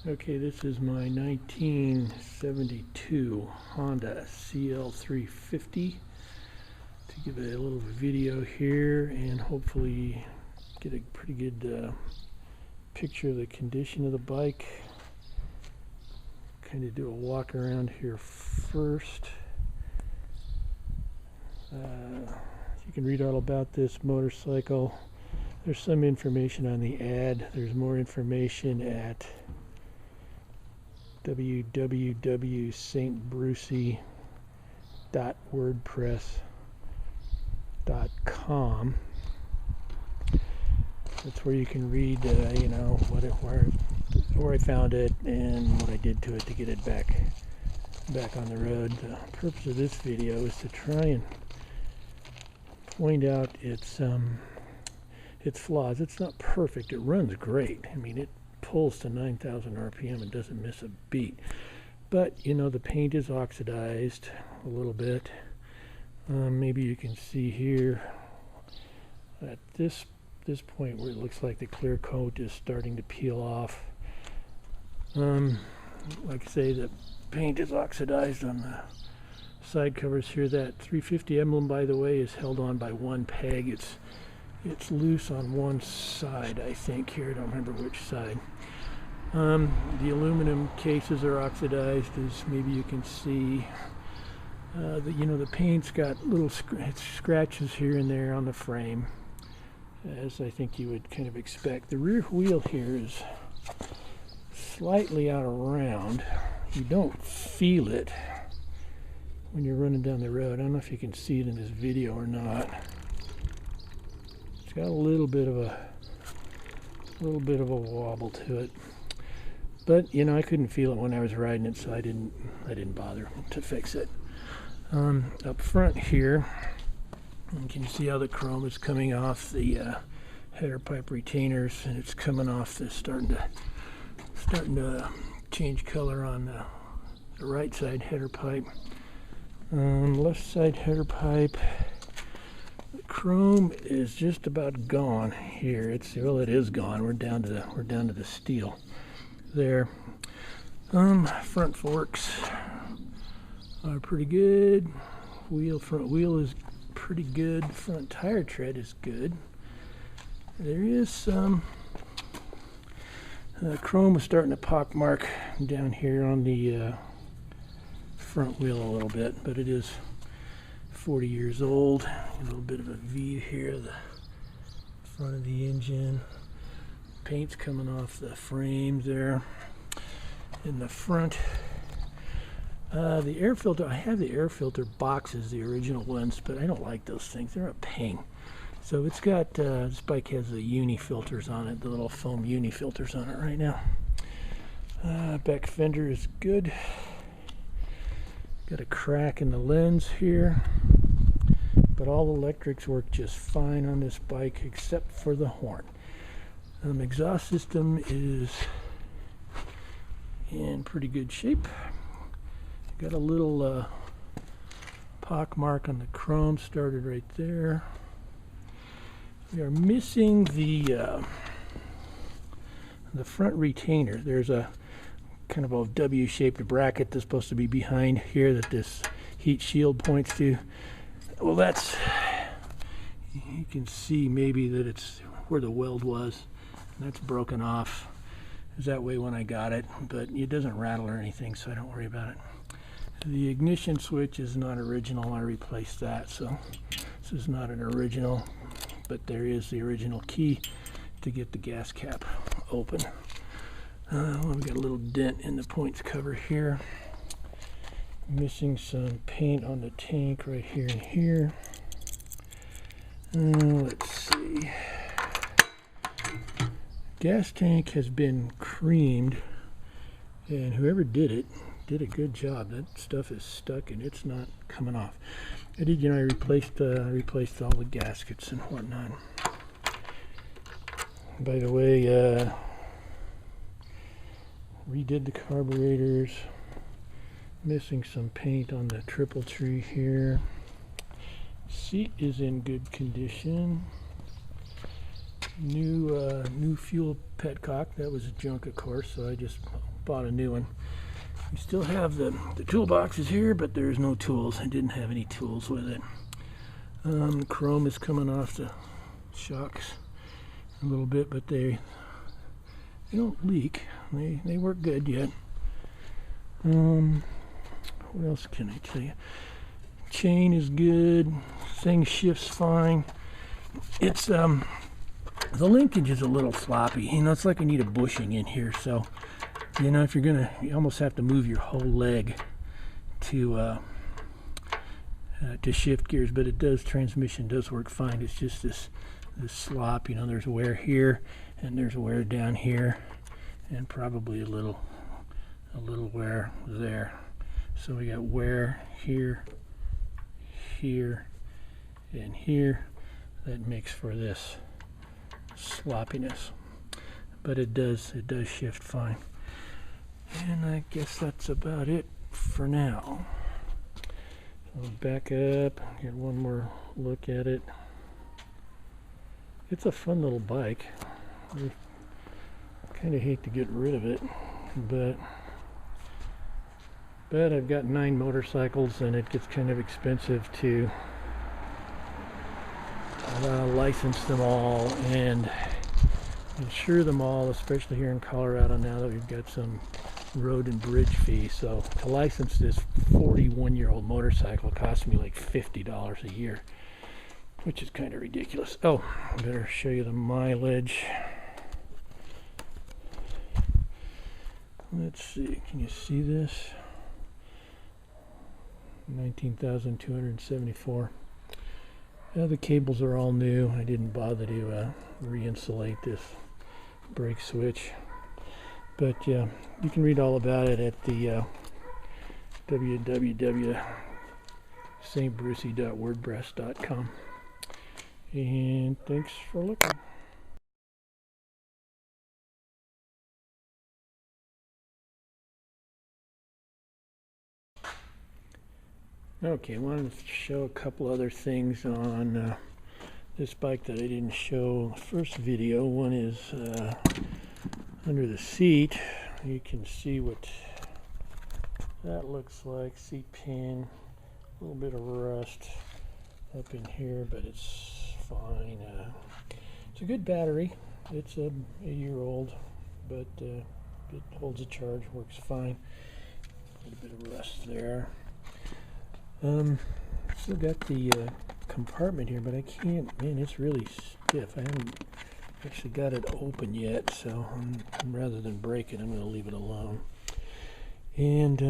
Okay, this is my 1972 Honda CL350. To give a little video here and hopefully get a pretty good picture of the condition of the bike. Kind of do a walk around here first. You can read all about this motorcycle. There's some information on the ad. There's more information at www.saintbrucey.wordpress.com. That's where you can read, where I found it and what I did to it to get it back on the road. The purpose of this video is to try and point out its flaws. It's not perfect. It runs great. I mean, it pulls to 9,000 RPM and doesn't miss a beat. But the paint is oxidized a little bit. Maybe you can see here at this point where it looks like the clear coat is starting to peel off. Like I say, the paint is oxidized on the side covers here. That 350 emblem, by the way, is held on by one peg. It's loose on one side, I think. Here, I don't remember which side. The aluminum cases are oxidized, as maybe you can see. The paint's got little scratches here and there on the frame, as I think you would kind of expect. The rear wheel here is slightly out of round. You don't feel it when you're running down the road. I don't know if you can see it in this video or not. It's got a little bit of a wobble to it, but I couldn't feel it when I was riding it, so I didn't bother to fix it. Up front here, you can see how the chrome is coming off the header pipe retainers, and it's coming off. This starting to change color on the right side header pipe. Left side header pipe, the chrome is just about gone here. It is gone. We're down to the steel there. Front forks are pretty good. Front wheel is pretty good. Front tire tread is good. There is some chrome is starting to pockmark down here on the front wheel a little bit, but it is 40 years old. A little bit of a V here, the front of the engine. Paint's coming off the frames there. In the front, the air filter, I have the air filter boxes, the original ones, but I don't like those things. They're a pain. So it's got, this bike has the uni filters on it, the little foam uni filters on it right now. Back fender is good. Got a crack in the lens here, but all electrics work just fine on this bike except for the horn. Exhaust system is in pretty good shape. Got a little pock mark on the chrome, started right there. We are missing the front retainer. There's a kind of a W-shaped bracket that's supposed to be behind here that this heat shield points to. Well, you can see maybe that it's where the weld was. That's broken off. It was that way when I got it, but it doesn't rattle or anything, so I don't worry about it. The ignition switch is not original. I replaced that, so this is not an original, but there is the original key to get the gas cap open. We've got a little dent in the points cover here. Missing some paint on the tank right here and here. Let's see. Gas tank has been creamed, and whoever did it did a good job. That stuff is stuck and it's not coming off. I replaced all the gaskets and whatnot. By the way, redid the carburetors. Missing some paint on the triple tree here. Seat is in good condition. New fuel petcock. That was junk, of course, so I just bought a new one. You still have the toolboxes here, but there's no tools. I didn't have any tools with it. Chrome is coming off the shocks a little bit, but they don't leak. They work good yet. What else can I tell you? Chain is good. Thing shifts fine. It's the linkage is a little floppy. You know, it's like I need a bushing in here. So, you know, if you almost have to move your whole leg to shift gears. But it does. Transmission does work fine. It's just this slop. You know, there's wear here, and there's wear down here, and probably a little wear there. So we got wear here, here, and here. That makes for this sloppiness, but it does shift fine. And I guess that's about it for now. So back up, get one more look at it. It's a fun little bike. I kind of hate to get rid of it, but I've got 9 motorcycles, and it gets kind of expensive to license them all and insure them all, especially here in Colorado now that we've got some road and bridge fees. So to license this 41-year-old motorcycle cost me like $50 a year, which is kind of ridiculous. Oh, I better show you the mileage. Let's see, can you see this? 19,274. The cables are all new. I didn't bother to re-insulate this brake switch, but yeah, you can read all about it at the www.stbrucey.wordpress.com. And thanks for looking. Okay, I wanted to show a couple other things on this bike that I didn't show in the first video. One is under the seat. You can see what that looks like. Seat pin, a little bit of rust up in here, but it's fine. It's a good battery. It's a year-old, but it holds a charge, works fine. A little bit of rust there. Still got the compartment here, but I can't, man, it's really stiff. I haven't actually got it open yet, so rather than break it, I'm going to leave it alone. And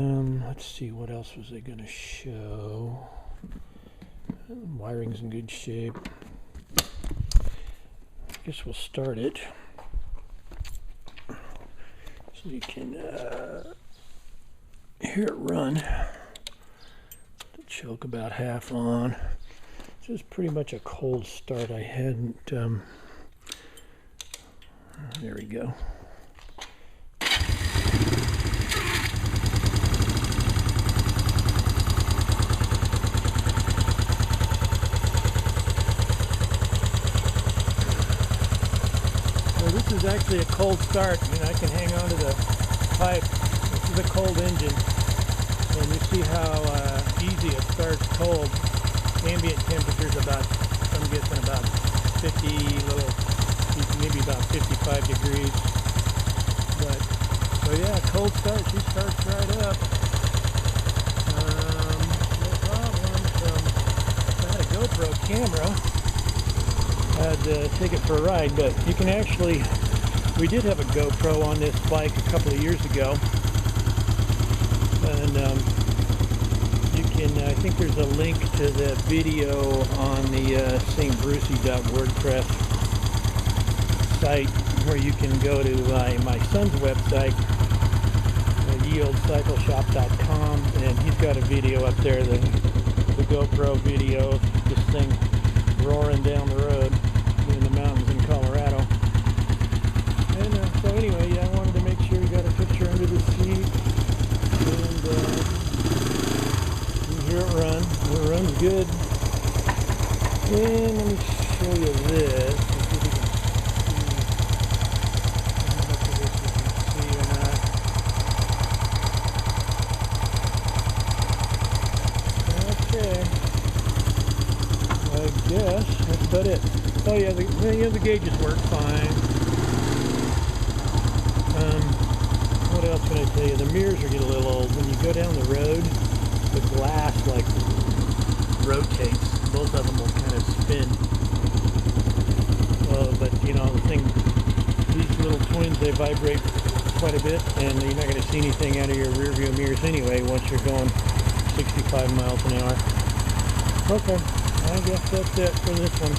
let's see, what else was I going to show? Wiring's in good shape. I guess we'll start it. So you can hear it run. Choke about half on. This is pretty much a cold start. I hadn't there we go. So this is actually a cold start. I mean, I can hang on to the pipe. This is a cold engine. And you see how easy it starts cold. Ambient temperatures about, I'm guessing about 50, maybe about 55 degrees. But yeah, cold start. She starts right up. No problem. I had a GoPro camera. I had to take it for a ride, but you can actually, we did have a GoPro on this bike a couple of years ago. And you can, I think there's a link to the video on the stbrucey.wordpress site, where you can go to my son's website, yeoldcycleshop.com, and he's got a video up there, the GoPro video of this thing roaring down the road in the mountains in Colorado. And so anyway, yeah, I wanted to make sure you got a picture under the seat. And you hear it run. It runs good. And let me show you this. I don't know if you can see or not. I guess that's about it. Oh yeah, the gauges work fine. What else can I tell you? The mirrors are getting a little old. When you go down the road, the glass like rotates. Both of them will kind of spin. But you know, the thing, these little twins, they vibrate quite a bit, and you're not going to see anything out of your rear view mirrors anyway once you're going 65 miles an hour. Okay, I guess that's it for this one.